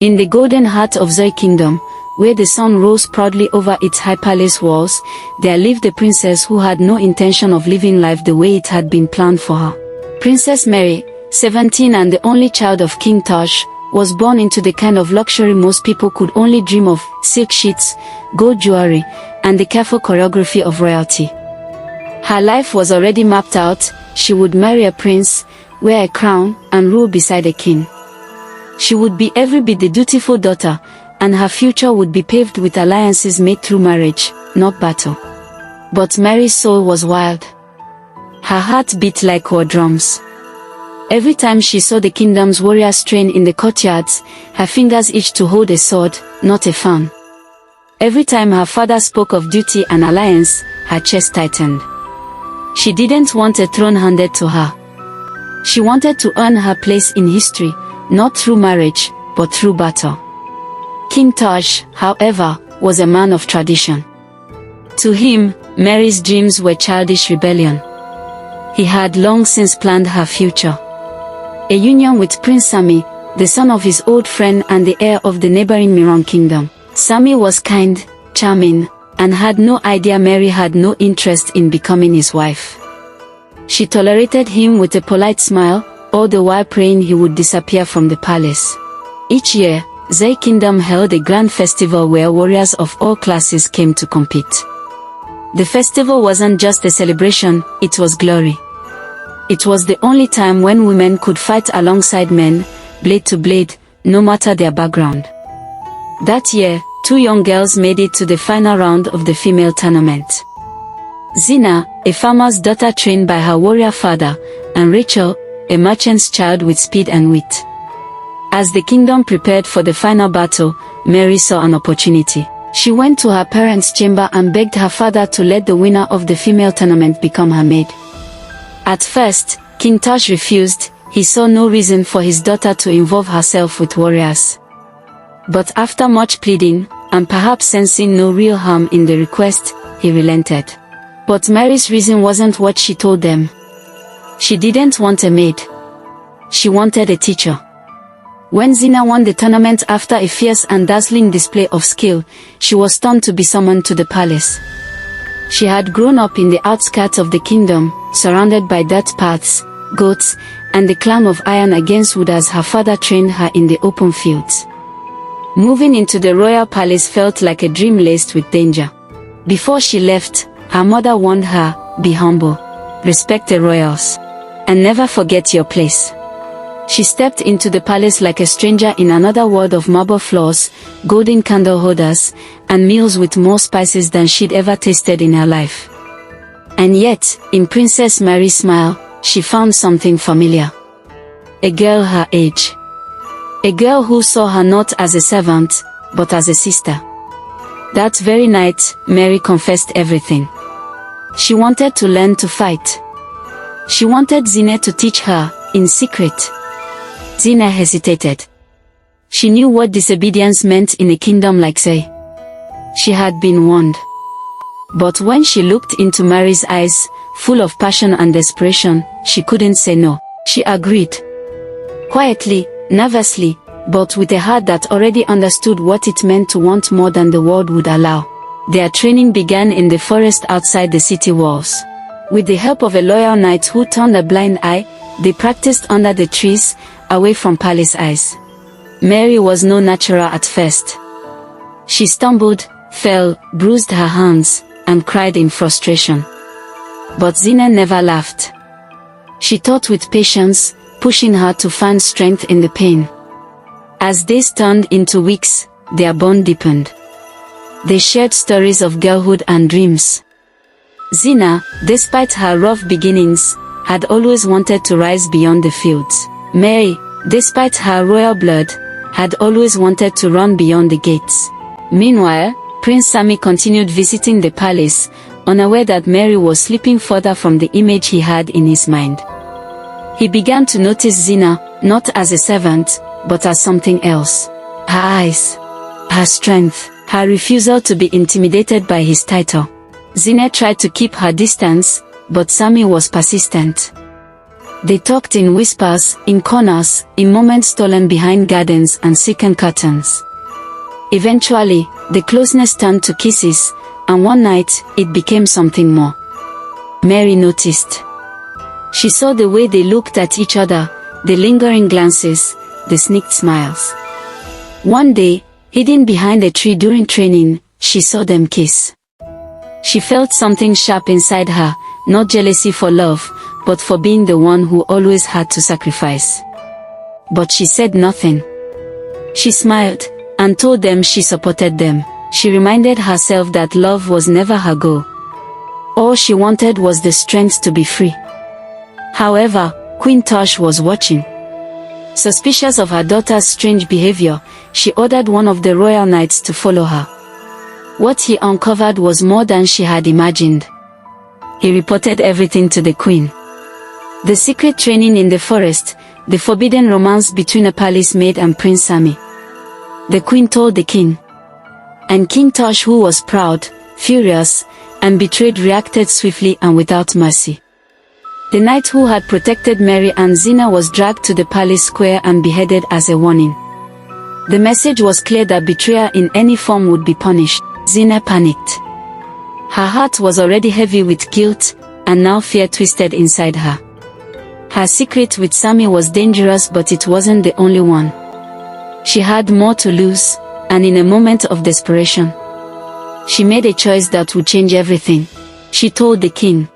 In the golden heart of Zuri kingdom, where the sun rose proudly over its high palace walls, there lived a princess who had no intention of living life the way it had been planned for her. Princess Mary, 17 and the only child of King Taj, was born into the kind of luxury most people could only dream of: silk sheets, gold jewelry, and the careful choreography of royalty. Her life was already mapped out. She would marry a prince, wear a crown, and rule beside a king. She would be every bit the dutiful daughter, and her future would be paved with alliances made through marriage, not battle. But Mary's soul was wild. Her heart beat like war drums. Every time she saw the kingdom's warriors train in the courtyards, her fingers itched to hold a sword, not a fan. Every time her father spoke of duty and alliance, her chest tightened. She didn't want a throne handed to her. She wanted to earn her place in history, not through marriage, but through battle. King Taj, however, was a man of tradition. To him, Mary's dreams were childish rebellion. He had long since planned her future. A union with Prince Sami, the son of his old friend and the heir of the neighboring Miran kingdom. Sami was kind, charming, and had no idea Mary had no interest in becoming his wife. She tolerated him with a polite smile, all the while praying he would disappear from the palace. Each year, Zuri kingdom held a grand festival where warriors of all classes came to compete. The festival wasn't just a celebration, it was glory. It was the only time when women could fight alongside men, blade to blade, no matter their background. That year, 2 young girls made it to the final round of the female tournament. Zina, a farmer's daughter trained by her warrior father, and Rachel, a merchant's child with speed and wit. As the kingdom prepared for the final battle, Mary saw an opportunity. She went to her parents' chamber and begged her father to let the winner of the female tournament become her maid. At first, King Taj refused. He saw no reason for his daughter to involve herself with warriors. But after much pleading, and perhaps sensing no real harm in the request, he relented. But Mary's reason wasn't what she told them. She didn't want a maid. She wanted a teacher. When Zina won the tournament after a fierce and dazzling display of skill, she was stunned to be summoned to the palace. She had grown up in the outskirts of the kingdom, surrounded by dirt paths, goats, and the clan of iron against wood as her father trained her in the open fields. Moving into the royal palace felt like a dream laced with danger. Before she left, her mother warned her, "Be humble, respect the royals, and never forget your place." She stepped into the palace like a stranger in another world of marble floors, golden candle holders, and meals with more spices than she'd ever tasted in her life. And yet, in Princess Mary's smile, she found something familiar. A girl her age. A girl who saw her not as a servant, but as a sister. That very night, Mary confessed everything. She wanted to learn to fight. She wanted Zina to teach her, in secret. Zina hesitated. She knew what disobedience meant in a kingdom like Zuri. She had been warned. But when she looked into Mary's eyes, full of passion and desperation, she couldn't say no. She agreed. Quietly, nervously, but with a heart that already understood what it meant to want more than the world would allow. Their training began in the forest outside the city walls. With the help of a loyal knight who turned a blind eye, they practiced under the trees, away from palace eyes. Mary was no natural at first. She stumbled, fell, bruised her hands, and cried in frustration. But Zina never laughed. She taught with patience, pushing her to find strength in the pain. As days turned into weeks, their bond deepened. They shared stories of girlhood and dreams. Zina, despite her rough beginnings, had always wanted to rise beyond the fields. Mary, despite her royal blood, had always wanted to run beyond the gates. Meanwhile, Prince Sami continued visiting the palace, unaware that Mary was slipping further from the image he had in his mind. He began to notice Zina, not as a servant, but as something else. Her eyes, her strength, her refusal to be intimidated by his title. Zina tried to keep her distance, but Sami was persistent. They talked in whispers, in corners, in moments stolen behind gardens and silken curtains. Eventually, the closeness turned to kisses, and one night, it became something more. Mary noticed. She saw the way they looked at each other, the lingering glances, the sneaked smiles. One day, hidden behind a tree during training, she saw them kiss. She felt something sharp inside her, not jealousy for love, but for being the one who always had to sacrifice. But she said nothing. She smiled, and told them she supported them. She reminded herself that love was never her goal. All she wanted was the strength to be free. However, Queen Tosh was watching. Suspicious of her daughter's strange behavior, she ordered one of the royal knights to follow her. What he uncovered was more than she had imagined. He reported everything to the queen. The secret training in the forest, the forbidden romance between a palace maid and Prince Sami. The queen told the king. And King Tosh, who was proud, furious, and betrayed, reacted swiftly and without mercy. The knight who had protected Mary and Zina was dragged to the palace square and beheaded as a warning. The message was clear that betrayal in any form would be punished. Zina panicked. Her heart was already heavy with guilt, and now fear twisted inside her. Her secret with Sami was dangerous, but it wasn't the only one. She had more to lose, and in a moment of desperation, she made a choice that would change everything. She told the king.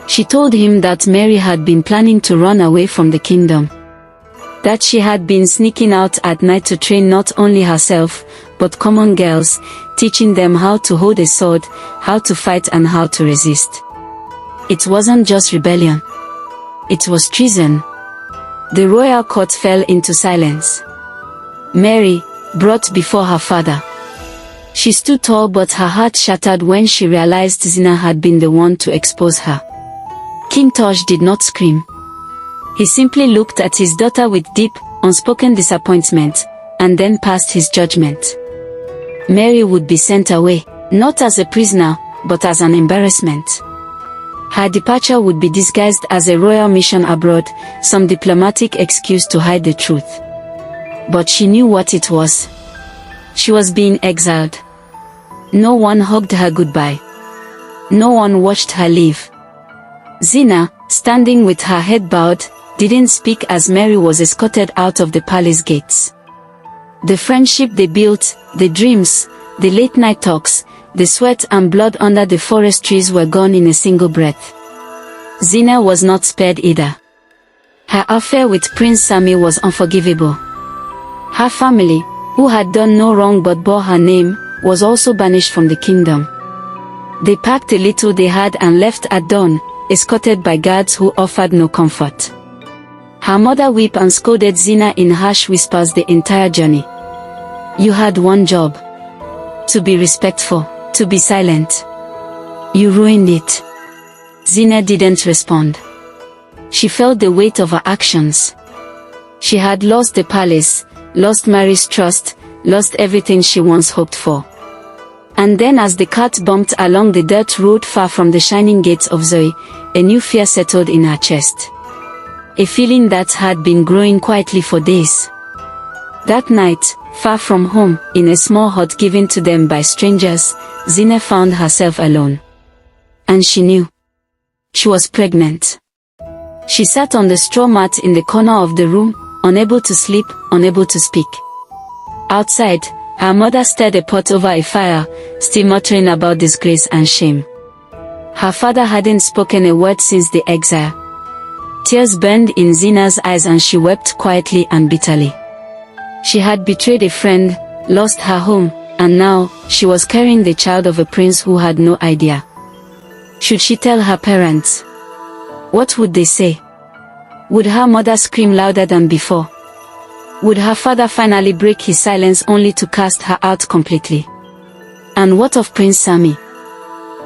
She told him that Mary had been planning to run away from the kingdom. That she had been sneaking out at night to train not only herself, but common girls, teaching them how to hold a sword, how to fight and how to resist. It wasn't just rebellion. It was treason. The royal court fell into silence. Mary, brought before her father. She stood tall, but her heart shattered when she realized Zina had been the one to expose her. King Tosh did not scream. He simply looked at his daughter with deep, unspoken disappointment, and then passed his judgment. Mary would be sent away, not as a prisoner, but as an embarrassment. Her departure would be disguised as a royal mission abroad, some diplomatic excuse to hide the truth. But she knew what it was. She was being exiled. No one hugged her goodbye. No one watched her leave. Zina, standing with her head bowed, didn't speak as Mary was escorted out of the palace gates. The friendship they built, the dreams, the late-night talks, the sweat and blood under the forest trees were gone in a single breath. Zina was not spared either. Her affair with Prince Sami was unforgivable. Her family, who had done no wrong but bore her name, was also banished from the kingdom. They packed the little they had and left at dawn, escorted by guards who offered no comfort. Her mother wept and scolded Zina in harsh whispers the entire journey. You had one job. To be respectful, to be silent. You ruined it. Zina didn't respond. She felt the weight of her actions. She had lost the palace, lost Mary's trust, lost everything she once hoped for. And then as the cart bumped along the dirt road far from the shining gates of Zuri, a new fear settled in her chest. A feeling that had been growing quietly for days. That night, far from home, in a small hut given to them by strangers, Zina found herself alone. And she knew. She was pregnant. She sat on the straw mat in the corner of the room, unable to sleep, unable to speak. Outside, her mother stirred a pot over a fire, still muttering about disgrace and shame. Her father hadn't spoken a word since the exile. Tears burned in Zina's eyes and she wept quietly and bitterly. She had betrayed a friend, lost her home, and now, she was carrying the child of a prince who had no idea. Should she tell her parents? What would they say? Would her mother scream louder than before? Would her father finally break his silence only to cast her out completely? And what of Prince Sami?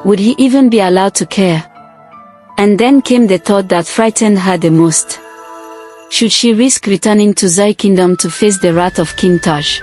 Would he even be allowed to care? And then came the thought that frightened her the most. Should she risk returning to Zuri Kingdom to face the wrath of King Tosh?